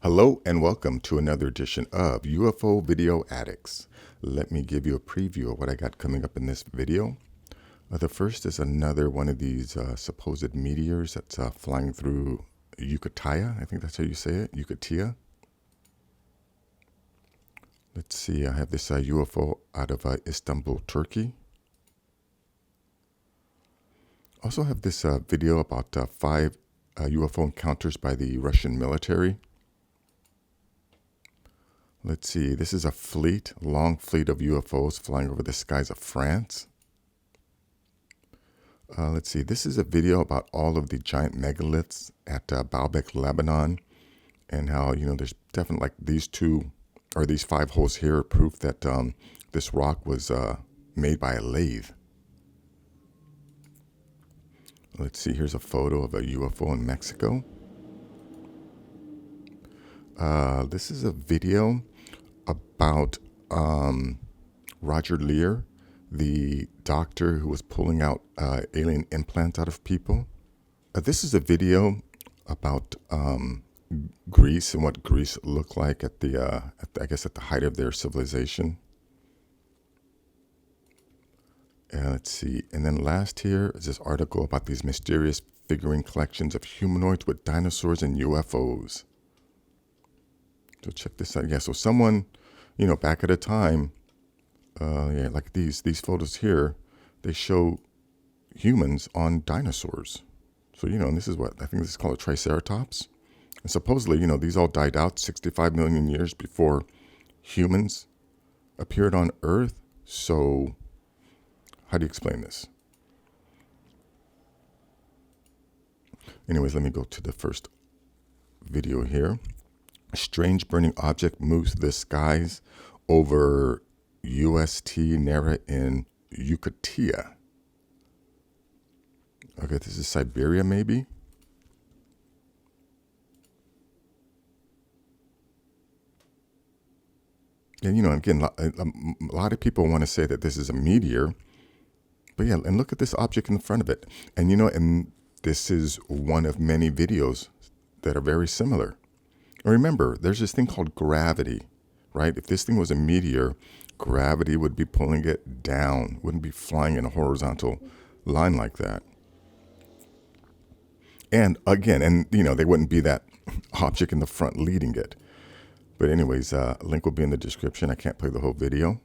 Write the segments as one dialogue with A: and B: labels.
A: Hello and welcome to another edition of UFO Video Addicts. Let me give you a preview of what I got coming up in this video. The first is another one of these supposed meteors that's flying through Yakutia. I think that's how you say it, Yakutia. Let's see, I have this UFO out of Istanbul, Turkey. Also have this video about 5 UFO encounters by the Russian military. Let's see, this is a long fleet of UFOs flying over the skies of France. Let's see, this is a video about all of the giant megaliths at Baalbek, Lebanon, and how, there's definitely like these 5 holes here are proof that this rock was made by a lathe. Let's see, here's a photo of a UFO in Mexico. This is a video about Roger Lear, the doctor who was pulling out alien implants out of people. This is a video about Greece and what Greece looked like at the height of their civilization. Let's see, and then last here is this article about these mysterious figurine collections of humanoids with dinosaurs and UFOs. So check this out. Yeah, so someone, back at a time, like these photos here, they show humans on dinosaurs. So, and this is what, I think this is called a triceratops. And supposedly, these all died out 65 million years before humans appeared on Earth. So how do you explain this? Anyways, let me go to the first video here. A strange burning object moves through the skies over UST Nera in Yakutia. Okay, this is Siberia maybe. And again, a lot of people want to say that this is a meteor. But yeah, and look at this object in front of it. And and this is one of many videos that are very similar. And remember, there's this thing called gravity, right? If this thing was a meteor, gravity would be pulling it down, wouldn't be flying in a horizontal line like that. And again, they wouldn't be that object in the front leading it. But anyways, link will be in the description. I can't play the whole video.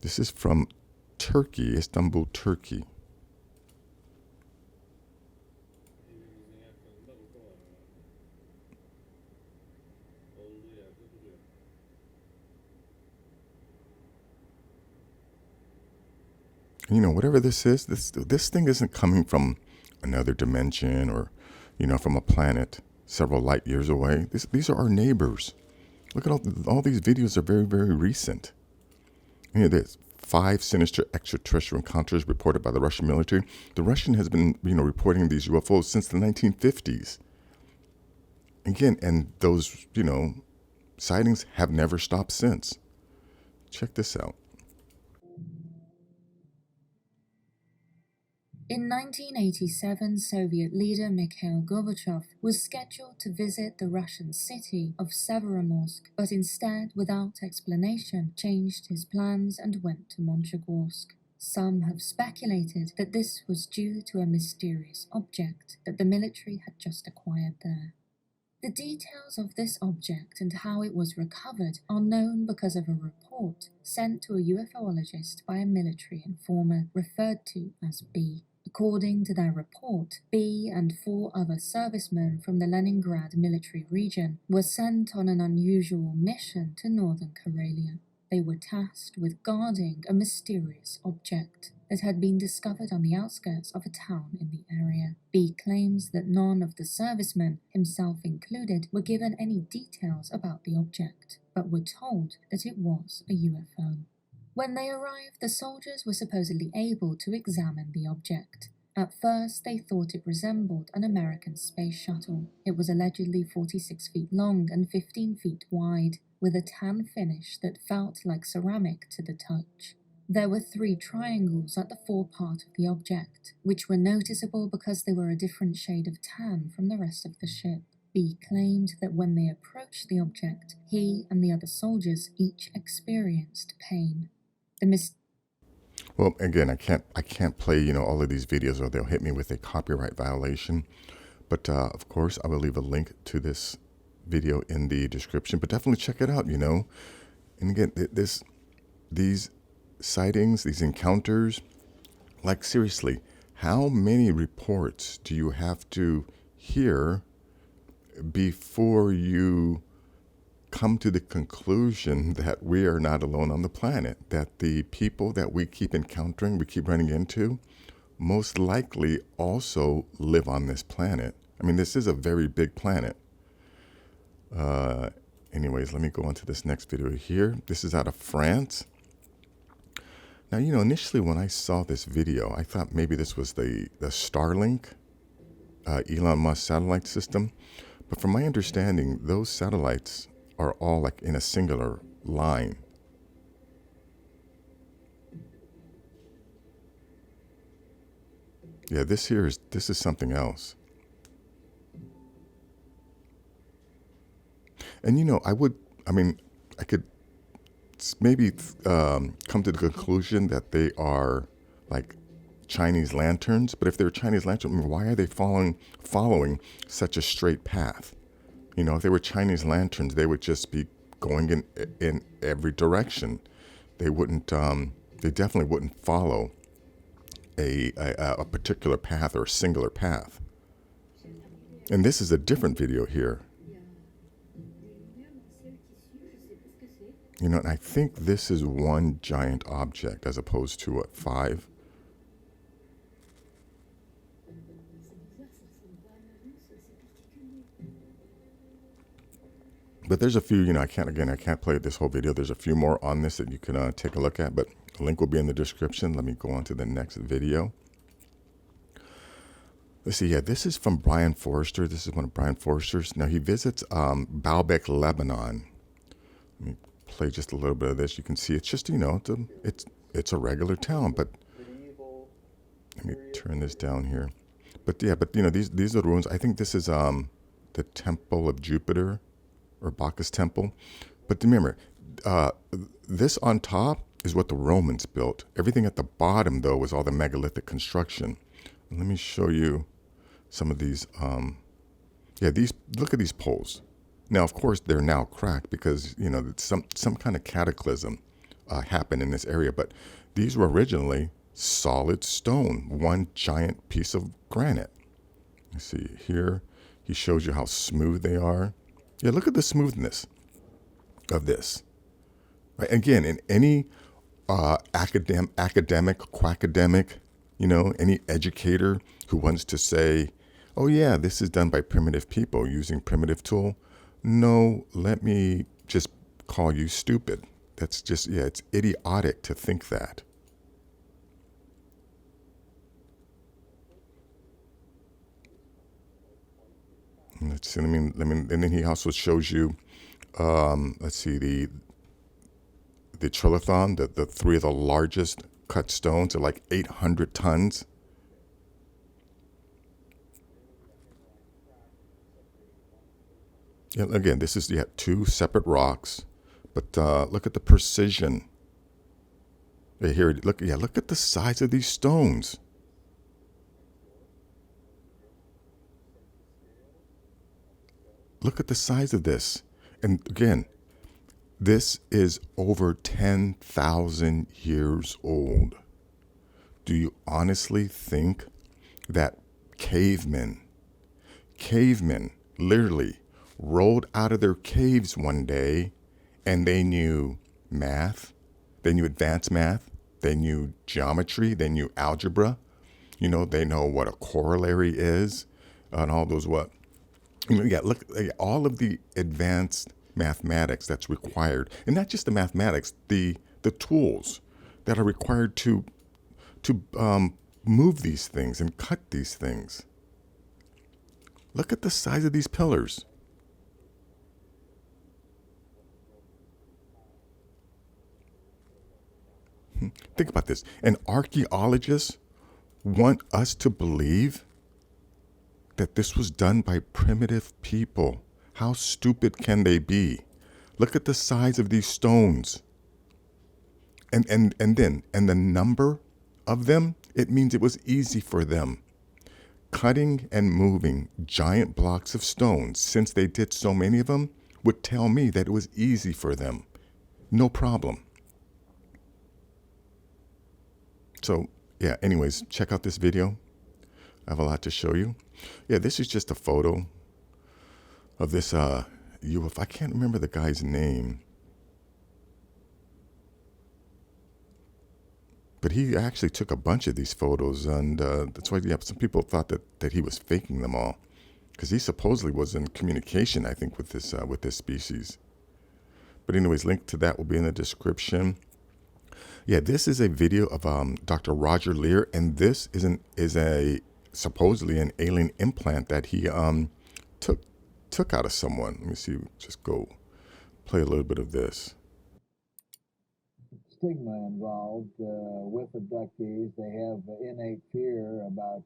A: This is from Turkey, Istanbul, Turkey. Whatever this is, this thing isn't coming from another dimension or, from a planet several light years away. These are our neighbors. Look at all these videos are very, very recent. There's 5 sinister extraterrestrial encounters reported by the Russian military. The Russian has been, reporting these UFOs since the 1950s. Again, and those, sightings have never stopped since. Check this out.
B: In 1987, Soviet leader Mikhail Gorbachev was scheduled to visit the Russian city of Severomorsk, but instead, without explanation, changed his plans and went to Monchegorsk. Some have speculated that this was due to a mysterious object that the military had just acquired there. The details of this object and how it was recovered are known because of a report sent to a UFOologist by a military informer referred to as B. According to their report, B and 4 other servicemen from the Leningrad military region were sent on an unusual mission to northern Karelia. They were tasked with guarding a mysterious object that had been discovered on the outskirts of a town in the area. B claims that none of the servicemen, himself included, were given any details about the object, but were told that it was a UFO. When they arrived, the soldiers were supposedly able to examine the object. At first, they thought it resembled an American space shuttle. It was allegedly 46 feet long and 15 feet wide, with a tan finish that felt like ceramic to the touch. There were 3 triangles at the forepart of the object, which were noticeable because they were a different shade of tan from the rest of the ship. B claimed that when they approached the object, he and the other soldiers each experienced pain.
A: Well, again, I can't play, all of these videos or they'll hit me with a copyright violation. But of course, I will leave a link to this video in the description. But definitely check it out, And again, these sightings, these encounters, like seriously, how many reports do you have to hear before you come to the conclusion that we are not alone on the planet, that the people that we keep encountering, we keep running into, most likely also live on this planet? I mean, this is a very big planet. Anyways, let me go on to this next video here. This is out of France. Now, initially when I saw this video, I thought maybe this was the Starlink, Elon Musk satellite system. But from my understanding, those satellites are all like in a singular line. Yeah, this is something else. And I could maybe come to the conclusion that they are like Chinese lanterns. But if they're Chinese lanterns, why are they following such a straight path? If they were Chinese lanterns, they would just be going in every direction. They wouldn't. They definitely wouldn't follow a particular path or a singular path. And this is a different video here. And I think this is one giant object as opposed to what, 5? But there's a few, I can't play this whole video. There's a few more on this that you can take a look at, but the link will be in the description. Let me go on to the next video. Let's see, this is from Brian Forrester. This is one of Brian Forrester's. Now, he visits Baalbek, Lebanon. Let me play just a little bit of this. You can see it's just, it's a regular town, but let me turn this down here. But yeah, these are the ruins. I think this is the Temple of Jupiter, or Bacchus Temple. But remember, this on top is what the Romans built. Everything at the bottom, though, was all the megalithic construction. And let me show you some of these. Look at these poles. Now, of course, they're now cracked because, some kind of cataclysm happened in this area. But these were originally solid stone, one giant piece of granite. Let's see here. He shows you how smooth they are. Yeah, look at the smoothness of this. Right? Again, in any academic, quackademic, any educator who wants to say, oh yeah, this is done by primitive people using primitive tool. No, let me just call you stupid. That's just, it's idiotic to think that. Let's see. And then he also shows you, let's see, the trilithon, the 3 of the largest cut stones are like 800 tons. Yeah, again, this is 2 separate rocks, but look at the precision. Here, look at the size of these stones. Look at the size of this. And again, this is over 10,000 years old. Do you honestly think that cavemen literally rolled out of their caves one day and they knew math, they knew advanced math, they knew geometry, they knew algebra, they know what a corollary is, and all those what? Look, all of the advanced mathematics that's required, and not just the mathematics, the tools that are required to move these things and cut these things. Look at the size of these pillars. Think about this. And archaeologists want us to believe that this was done by primitive people. How stupid can they be? Look at the size of these stones. And the number of them, it means it was easy for them. Cutting and moving giant blocks of stones, since they did so many of them, would tell me that it was easy for them. No problem. So, yeah, anyways, check out this video. I have a lot to show you. Yeah, this is just a photo of this UFO. I can't remember the guy's name. But he actually took a bunch of these photos, and that's why some people thought that he was faking them all, because he supposedly was in communication, I think, with this species. But anyways, link to that will be in the description. Yeah, this is a video of Dr. Roger Lear, and this is a supposedly an alien implant that he took out of someone. Let me see. Just go play a little bit of this.
C: Stigma involved with abductees. They have innate fear about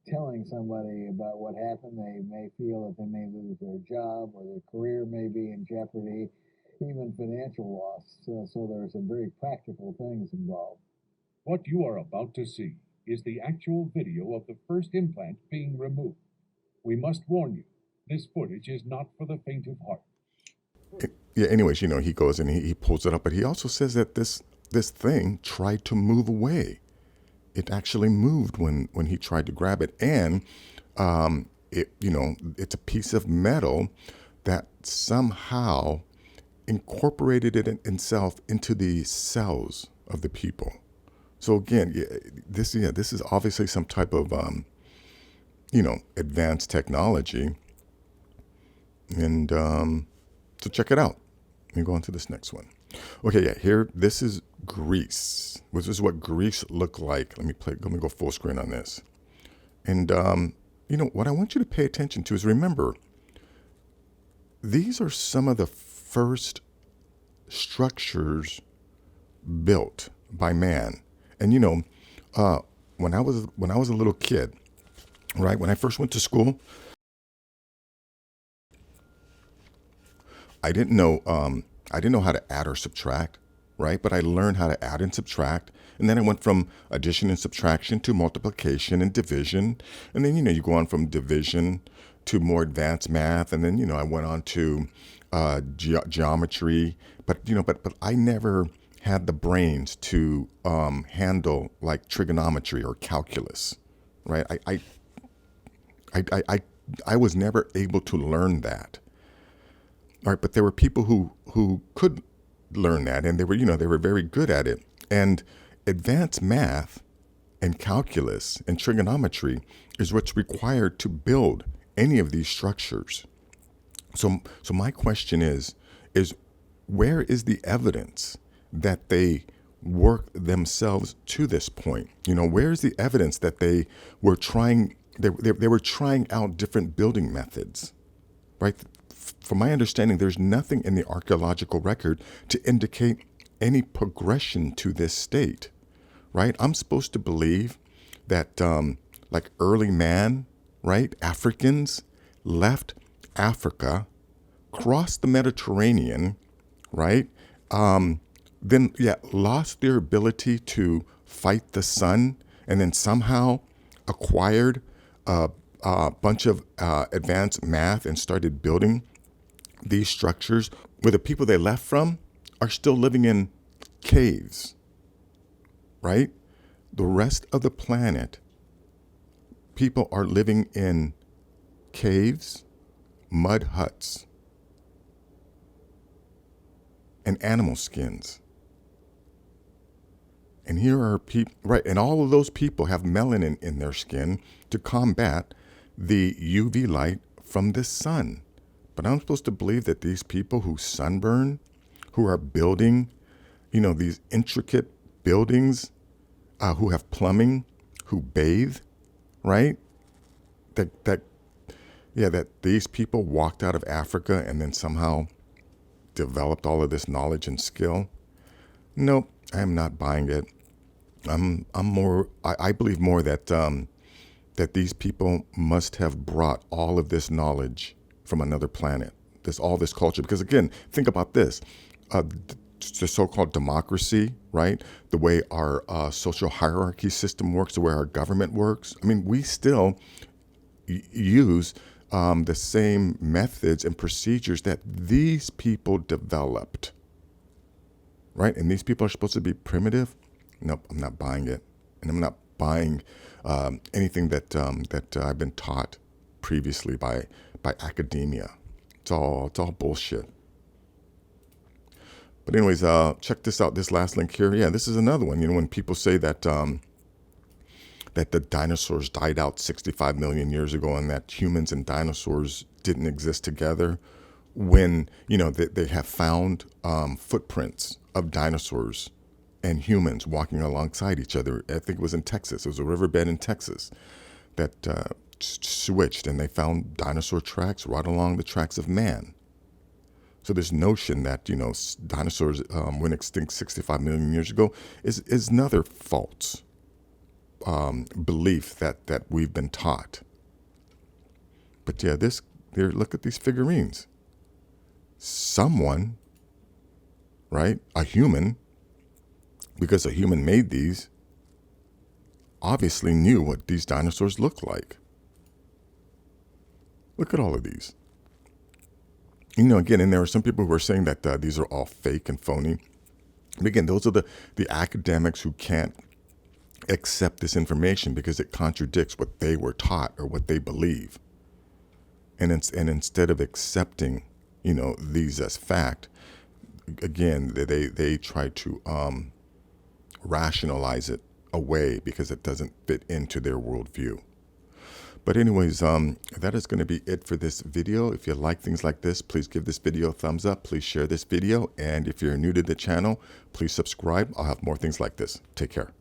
C: telling somebody about what happened. They may feel that they may lose their job or their career may be in jeopardy, even financial loss. So there's some very practical things involved.
D: What you are about to see is the actual video of the first implant being removed. We must warn you, this footage is not for the faint of heart.
A: Yeah, anyways, he goes and he pulls it up, but he also says that this thing tried to move away. It actually moved when he tried to grab it, and it's a piece of metal that somehow incorporated it itself into the cells of the people. So again, this is obviously some type of advanced technology, and so check it out. Let me go on to this next one. Okay, yeah, here, this is Greece. This is what Greece looked like. Let me go full screen on this. And, what I want you to pay attention to is, remember, these are some of the first structures built by man. And, when I was a little kid, right, when I first went to school, I didn't know how to add or subtract, right? But I learned how to add and subtract. And then I went from addition and subtraction to multiplication and division. And then, you go on from division to more advanced math. And then, I went on to geometry. But I never had the brains to handle like trigonometry or calculus, right? I was never able to learn that. All right, but there were people who could learn that, and they were very good at it. And advanced math and calculus and trigonometry is what's required to build any of these structures. So my question is where is the evidence that they worked themselves to this point? Where is the evidence that they were trying out different building methods, right? From my understanding, there's nothing in the archaeological record to indicate any progression to this state, right? I'm supposed to believe that like early man, right, Africans left Africa, crossed the Mediterranean, right, then lost their ability to fight the sun, and then somehow acquired a bunch of advanced math and started building these structures, where the people they left from are still living in caves, right? The rest of the planet, people are living in caves, mud huts, and animal skins. And here are people, right, and all of those people have melanin in their skin to combat the UV light from the sun. But I'm supposed to believe that these people who sunburn, who are building, these intricate buildings, who have plumbing, who bathe, right? That these people walked out of Africa and then somehow developed all of this knowledge and skill. Nope, I am not buying it. I believe more that that these people must have brought all of this knowledge from another planet, all this culture. Because again, think about this. The so-called democracy, right? The way our social hierarchy system works, the way our government works. I mean, we still use the same methods and procedures that these people developed, right? And these people are supposed to be primitive. Nope, I'm not buying it, and I'm not buying anything that I've been taught previously by academia. It's all bullshit. But anyways, check this out. This last link here. Yeah, this is another one. You know, when people say that that the dinosaurs died out 65 million years ago and that humans and dinosaurs didn't exist together, when, you know, they have found footprints of dinosaurs and humans walking alongside each other. I think it was in Texas. It was a riverbed in Texas that switched, and they found dinosaur tracks right along the tracks of man. So this notion that, you know, dinosaurs went extinct 65 million years ago is another false belief that we've been taught. But yeah, look at these figurines. Someone, right, a human, because a human made these, obviously knew what these dinosaurs looked like. Look at all of these. You know, again, and there are some people who are saying that these are all fake and phony. But again, those are the academics who can't accept this information because it contradicts what they were taught or what they believe. And instead of accepting, you know, these as fact, again, they try to rationalize it away because it doesn't fit into their worldview. But anyways, that is going to be it for this video. If you like things like this, please give this video a thumbs up. Please share this video. And if you're new to the channel, please subscribe. I'll have more things like this. Take care.